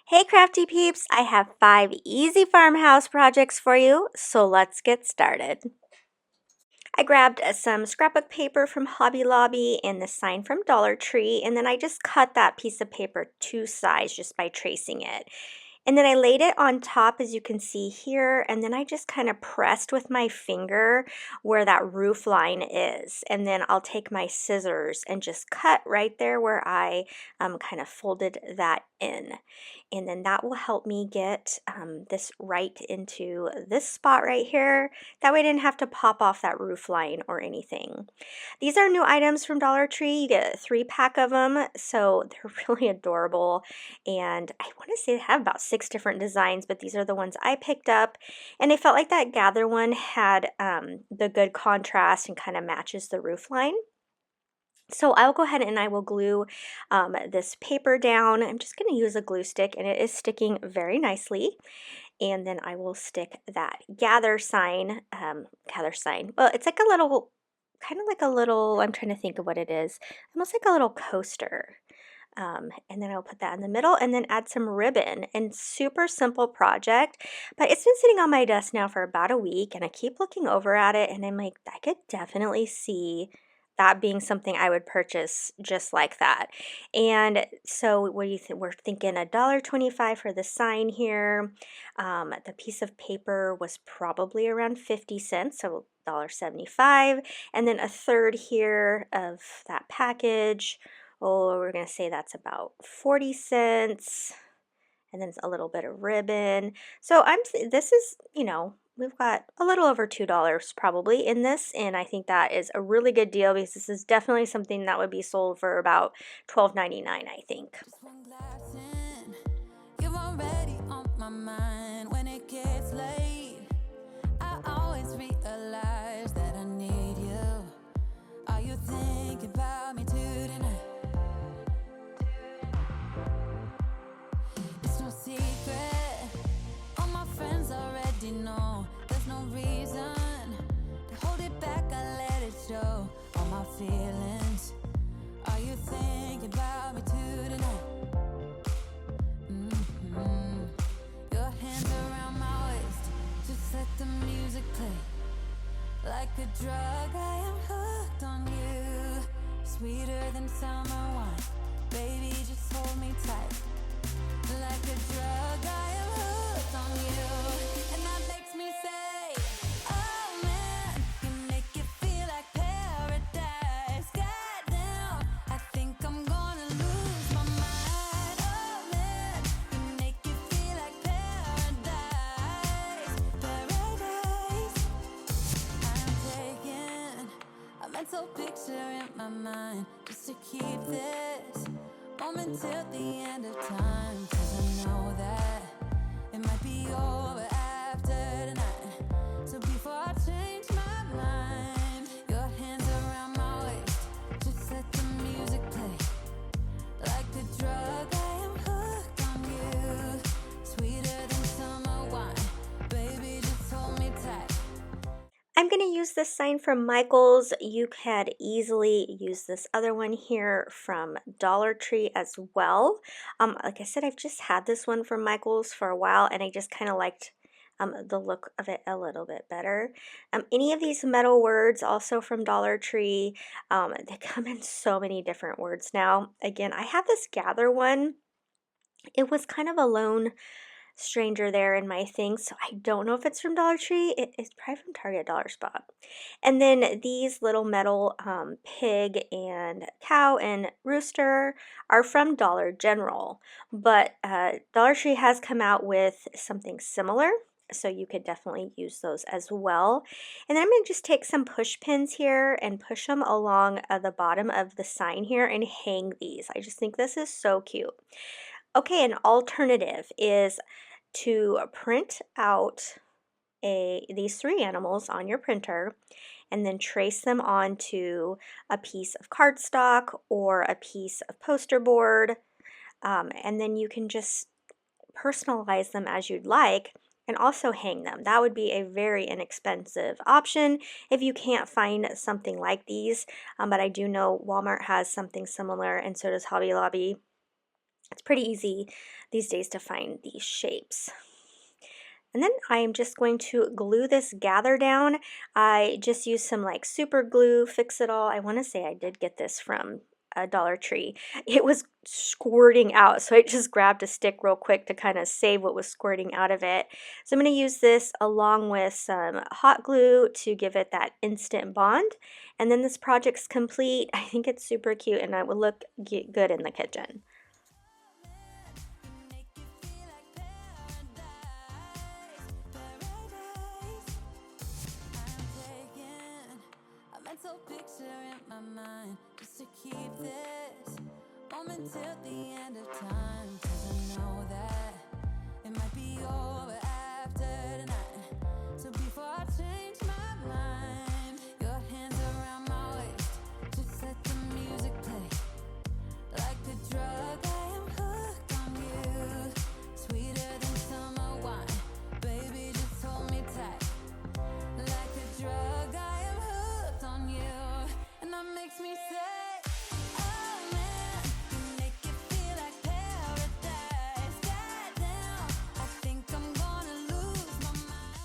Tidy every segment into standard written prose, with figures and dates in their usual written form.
Hey Crafty Peeps, I have 5 easy farmhouse projects for you, so let's get started. I grabbed some scrapbook paper from Hobby Lobby and the sign from Dollar Tree, and then I just cut that piece of paper 2 sides just by tracing it. And then I laid it on top, as you can see here, and then I just kind of pressed with my finger where that roof line is. And then I'll take my scissors and just cut right there where I kind of folded that in. And then that will help me get this right into this spot right here. That way I didn't have to pop off that roof line or anything. These are new items from Dollar Tree. You get a 3-pack of them, so they're really adorable. And I want to say they have about 6 different designs, but these are the ones I picked up. And I felt like that Gather one had the good contrast and kind of matches the roof line. So I'll go ahead and I will glue this paper down. I'm just going to use a glue stick, and it is sticking very nicely. And then I will stick that gather sign. Well, it's like a little, kind of like a little, I'm trying to think of what it is. Almost like a little coaster. And then I'll put that in the middle and then add some ribbon. And super simple project, but it's been sitting on my desk now for about a week, and I keep looking over at it and I'm like, I could definitely see that being something I would purchase just like that. And so what do you think? We're thinking $1.25 for the sign here. The piece of paper was probably around 50 cents, so $1.75. And then a third here of that package. Oh, we're going to say that's about 40 cents. And then a little bit of ribbon. So this is, we've got a little over $2 probably in this, and I think that is a really good deal because this is definitely something that would be sold for about $12.99, I think. Just one glass in, you're already on my mind. When it gets late, I always realize that I need you. Are you thinking about me tonight? It's no secret, all my friends already know. There's no reason to hold it back, I let it show. All my feelings, are you thinking about me tonight? Your hands around my waist, just let the music play. Like a drug, I am hooked on you. Sweeter than summer wine, baby, just hold me tight. Like a drug, I am hooked on you. And that makes me say, oh man, you make it feel like paradise. Goddamn, I think I'm gonna lose my mind. Oh man, you make it feel like paradise. Paradise. I'm taking a mental picture in my mind just to keep this moment till the end of time. 'Cause I know that it might be over after tonight. So before I change my mind, your hands around my waist, just let the music play. Like a drug, I am hooked on you. Sweeter than summer wine, baby, just hold me tight. I'm going to use this sign from Michael's. You could easily use this other one here from Dollar Tree as well. Like I said, I've just had this one from Michael's for a while, and I just kind of liked the look of it a little bit better. Any of these metal words also from Dollar Tree, they come in so many different words now. Again, I have this Gather one. It was kind of a lone stranger there in my thing, so I don't know if it's from Dollar Tree. It's probably from Target Dollar Spot. And then these little metal pig and cow and rooster are from Dollar General, but Dollar Tree has come out with something similar, so you could definitely use those as well. And then I'm going to just take some push pins here and push them along the bottom of the sign here and hang these. I just think this is so cute. Okay, an alternative is to print out these 3 animals on your printer and then trace them onto a piece of cardstock or a piece of poster board, and then you can just personalize them as you'd like and also hang them. That would be a very inexpensive option if you can't find something like these, but I do know Walmart has something similar, and so does Hobby Lobby. It's pretty easy these days to find these shapes. And then I am just going to glue this gather down. I just used some like super glue, fix it all. I want to say I did get this from a Dollar Tree. It was squirting out, so I just grabbed a stick real quick to kind of save what was squirting out of it. So I'm going to use this along with some hot glue to give it that instant bond. And then this project's complete. I think it's super cute and it will look good in the kitchen. Mental picture in my mind just to keep this moment till the end of time, 'cause I know that it might be over after tonight. So before I change my mind, your hands around my waist, just let the music play. Like a drug, I am hooked on you, sweeter than summer wine. Baby, just hold me tight. Like a drug, I am hooked on you, and that makes me say, oh man, you make it feel like paradise. Goddamn, I think I'm gonna lose my mind.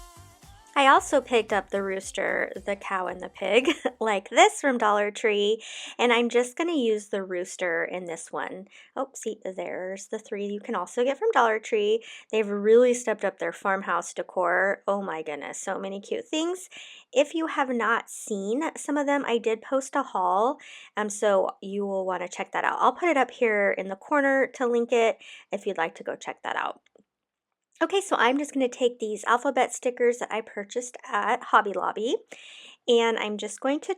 I also picked up the rooster, the cow, and the pig, like this from Dollar Tree, and I'm just going to use the rooster in this one. Oh, see, there's the three you can also get from Dollar Tree. They've really stepped up their farmhouse decor. Oh my goodness, so many cute things. If you have not seen some of them, I did post a haul, so you will want to check that out. I'll put it up here in the corner to link it if you'd like to go check that out. Okay, so I'm just going to take these alphabet stickers that I purchased at Hobby Lobby, and I'm just going to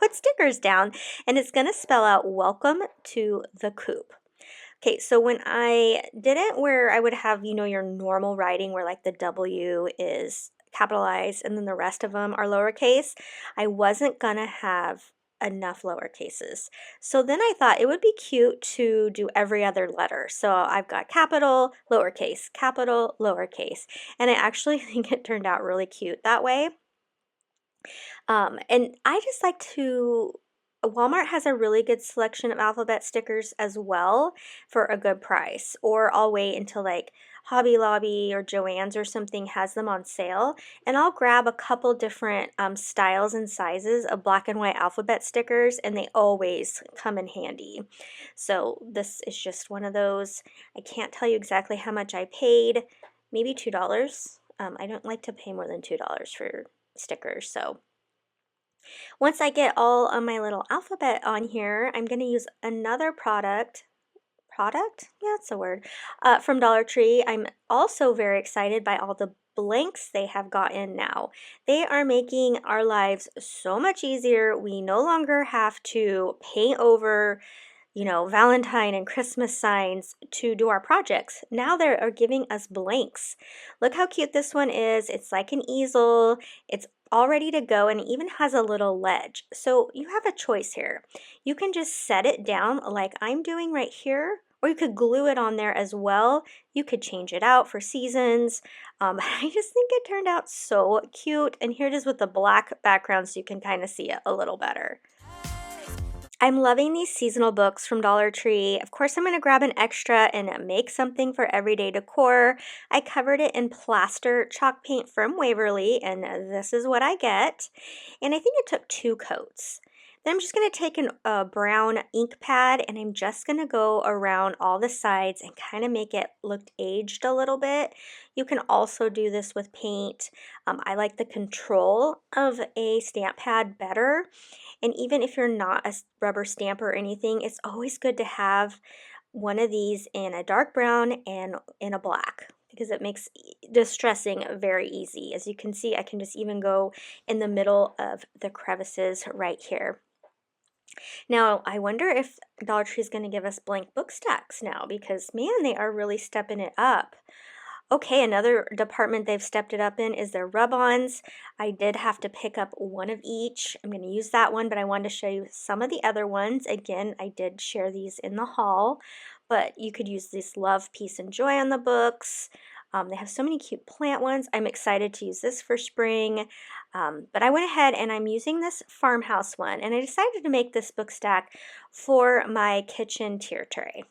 put stickers down, and it's going to spell out welcome to the coop. Okay, so when I did it where I would have, your normal writing where like the W is capitalized and then the rest of them are lowercase, I wasn't going to have enough lowercases. So then I thought it would be cute to do every other letter. So I've got capital, lowercase, capital, lowercase. And I actually think it turned out really cute that way. And I just like to, Walmart has a really good selection of alphabet stickers as well for a good price. Or I'll wait until like Hobby Lobby or Joann's or something has them on sale, and I'll grab a couple different styles and sizes of black and white alphabet stickers, and they always come in handy. So this is just one of those. I can't tell you exactly how much I paid, maybe $2. I don't like to pay more than $2 for stickers, so once I get all of my little alphabet on here, I'm going to use another product, yeah, that's a word, from Dollar Tree. I'm also very excited by all the blanks they have gotten now. They are making our lives so much easier. We no longer have to paint over Valentine and Christmas signs to do our projects. Now they are giving us blanks. Look how cute this one is. It's like an easel. It's all ready to go, and it even has a little ledge. So you have a choice here. You can just set it down like I'm doing right here, or you could glue it on there as well. You could change it out for seasons. I just think it turned out so cute. And here it is with the black background so you can kind of see it a little better. I'm loving these seasonal books from Dollar Tree. Of course, I'm going to grab an extra and make something for everyday decor. I covered it in plaster chalk paint from Waverly, and this is what I get. And I think it took 2 coats. Then I'm just going to take a brown ink pad, and I'm just going to go around all the sides and kind of make it look aged a little bit. You can also do this with paint. I like the control of a stamp pad better. And even if you're not a rubber stamper or anything, it's always good to have one of these in a dark brown and in a black, because it makes distressing very easy. As you can see, I can just even go in the middle of the crevices right here. Now, I wonder if Dollar Tree is going to give us blank book stacks now, because man, they are really stepping it up. Okay, another department they've stepped it up in is their rub-ons. I did have to pick up one of each. I'm going to use that one, but I wanted to show you some of the other ones. Again, I did share these in the haul, but you could use this love, peace, and joy on the books. They have so many cute plant ones. I'm excited to use this for spring, but I went ahead and I'm using this Farmhouse one, and I decided to make this book stack for my kitchen tier tray.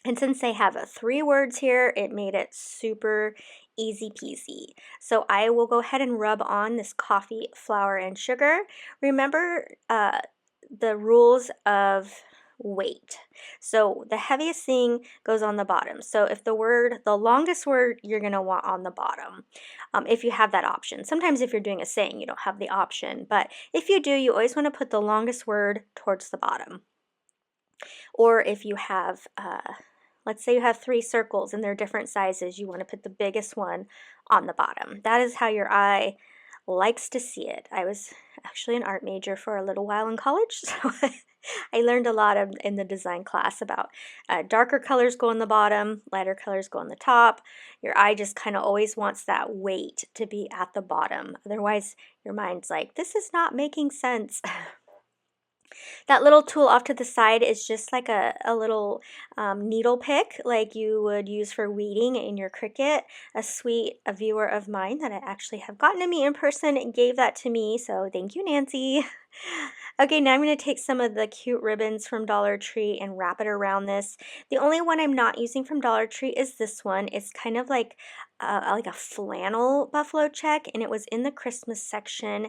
And since they have 3 words here, it made it super easy peasy. So I will go ahead and rub on this coffee, flour, and sugar. Remember the rules of weight. So the heaviest thing goes on the bottom. So if the longest word, you're going to want on the bottom, if you have that option. Sometimes if you're doing a saying, you don't have the option. But if you do, you always want to put the longest word towards the bottom. Or if you have, let's say you have 3 circles and they're different sizes, you want to put the biggest one on the bottom. That is how your eye likes to see it. I was actually an art major for a little while in college, so I learned a lot in the design class about darker colors go on the bottom, lighter colors go on the top. Your eye just kind of always wants that weight to be at the bottom. Otherwise, your mind's like, this is not making sense. That little tool off to the side is just like a little needle pick like you would use for weeding in your Cricut. A viewer of mine that I actually have gotten to meet in person gave that to me, so thank you, Nancy. Okay, now I'm going to take some of the cute ribbons from Dollar Tree and wrap it around this. The only one I'm not using from Dollar Tree is this one. It's kind of like a flannel buffalo check, and it was in the Christmas section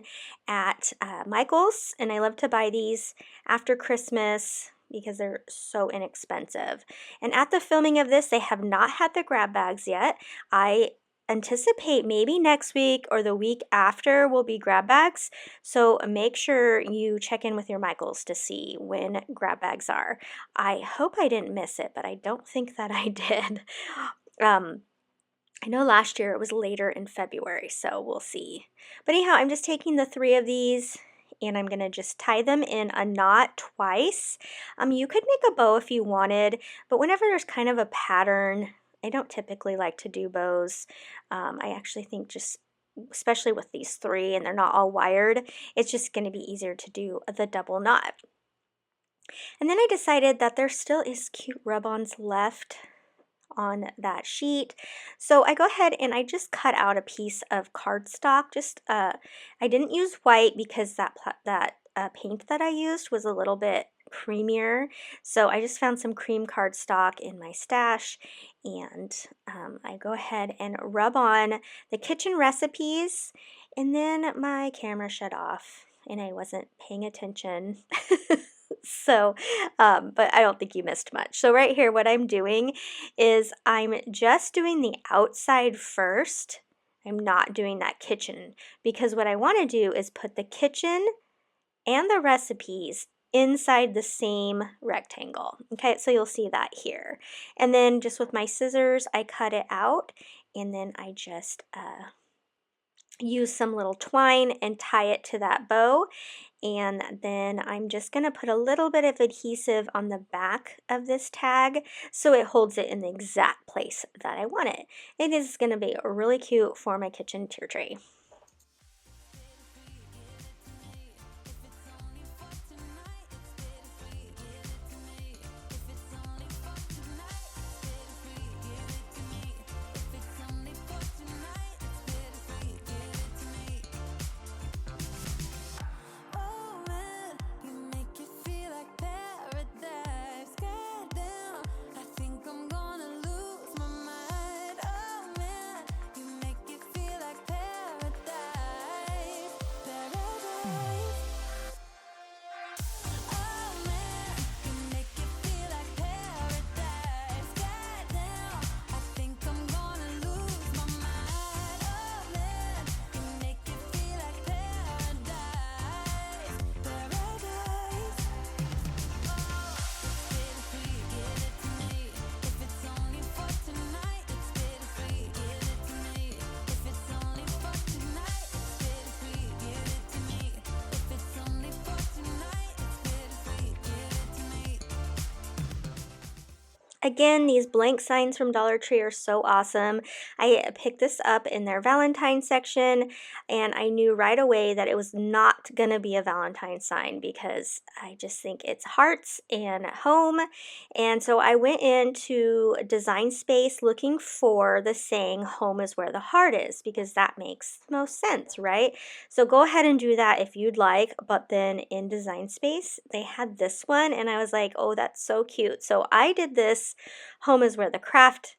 at Michael's, and I love to buy these after Christmas because they're so inexpensive. And at the filming of this, they have not had the grab bags yet. I anticipate maybe next week or the week after will be grab bags, so make sure you check in with your Michaels to see when grab bags are. I hope I didn't miss it, but I don't think that I did. I know last year it was later in February, so we'll see. But anyhow, I'm just taking the 3 of these and I'm going to just tie them in a knot twice. You could make a bow if you wanted, but whenever there's kind of a pattern, I don't typically like to do bows. I actually think just, especially with these 3 and they're not all wired, it's just going to be easier to do the double knot. And then I decided that there still is cute rub-ons left on that sheet. So I go ahead and I just cut out a piece of cardstock. I didn't use white because that paint that I used was a little bit creamier. So I just found some cream cardstock in my stash, and I go ahead and rub on the kitchen recipes, and then my camera shut off and I wasn't paying attention. So, but I don't think you missed much. So right here, what I'm doing is I'm just doing the outside first. I'm not doing that kitchen because what I want to do is put the kitchen and the recipes inside the same rectangle. Okay, so you'll see that here. And then just with my scissors, I cut it out, and then I just use some little twine and tie it to that bow. And then I'm just going to put a little bit of adhesive on the back of this tag so it holds it in the exact place that I want it. It is going to be really cute for my kitchen tier tray. Again, these blank signs from Dollar Tree are so awesome. I picked this up in their Valentine section, and I knew right away that it was not going to be a Valentine sign because I just think it's hearts and home. And so I went into Design Space looking for the saying, home is where the heart is, because that makes the most sense, right? So go ahead and do that if you'd like. But then in Design Space, they had this one, and I was like, oh, that's so cute. So I did this. Home is where the craft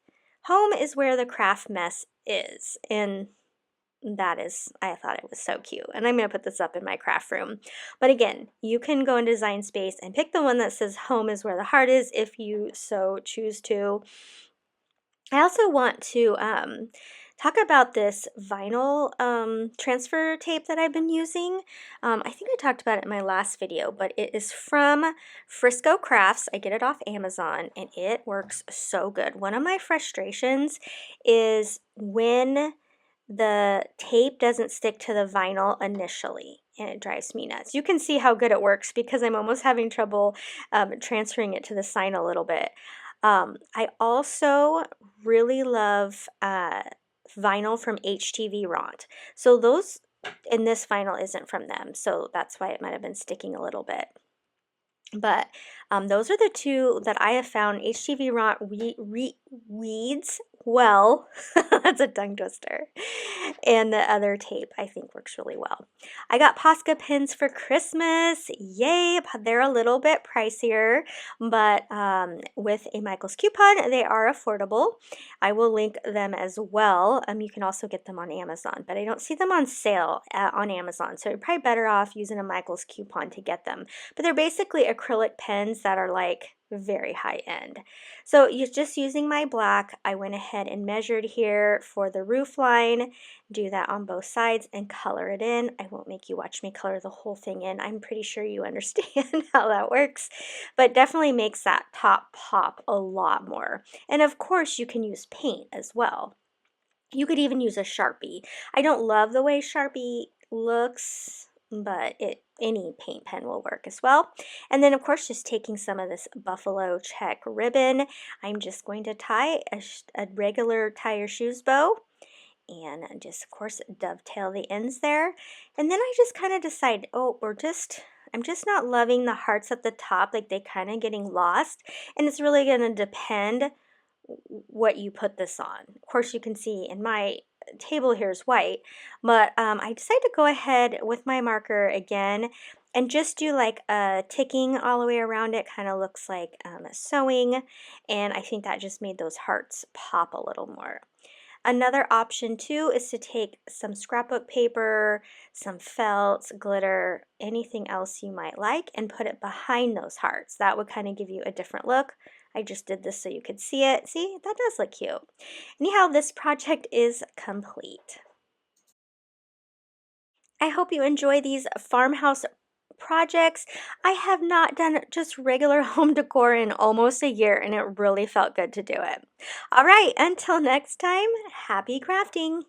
mess is. And that is, I thought it was so cute. And I'm going to put this up in my craft room. But again, you can go in Design Space and pick the one that says home is where the heart is if you so choose to. I also want to talk about this vinyl transfer tape that I've been using. I think I talked about it in my last video, but it is from Frisco Crafts. I get it off Amazon, and it works so good. One of my frustrations is when the tape doesn't stick to the vinyl initially, and it drives me nuts. You can see how good it works because I'm almost having trouble transferring it to the sign a little bit. I also really love vinyl from HTV Ront. So those, and this vinyl isn't from them, so that's why it might have been sticking a little bit. But those are the two that I have found. HTV Ront weeds well. That's a tongue twister. And the other tape I think works really well. I got Posca pins for Christmas. Yay! They're a little bit pricier, but with a Michael's coupon, they are affordable. I will link them as well. You can also get them on Amazon, but I don't see them on sale on Amazon, so you're probably better off using a Michael's coupon to get them. But they're basically acrylic pens that are like very high end. So you're just using my black. I went ahead and measured here for the roof line, do that on both sides and color it in. I won't make you watch me color the whole thing in. I'm pretty sure you understand how that works, but definitely makes that top pop a lot more. And of course you can use paint as well. You could even use a Sharpie. I don't love the way Sharpie looks, but any paint pen will work as well. And then of course just taking some of this buffalo check ribbon, I'm just going to tie a regular tie your shoes bow, and just of course dovetail the ends there. And then I just kind of decide, oh, I'm just not loving the hearts at the top, like they kind of getting lost, and it's really going to depend what you put this on. Of course you can see in my table here is white, but I decided to go ahead with my marker again and just do like a ticking all the way around it. Kind of looks like sewing, and I think that just made those hearts pop a little more. Another option too is to take some scrapbook paper, some felt, glitter, anything else you might like, and put it behind those hearts. That would kind of give you a different look. I just did this so you could see it. See, that does look cute. Anyhow, this project is complete. I hope you enjoy these farmhouse projects. I have not done just regular home decor in almost a year, and it really felt good to do it. All right, until next time, happy crafting.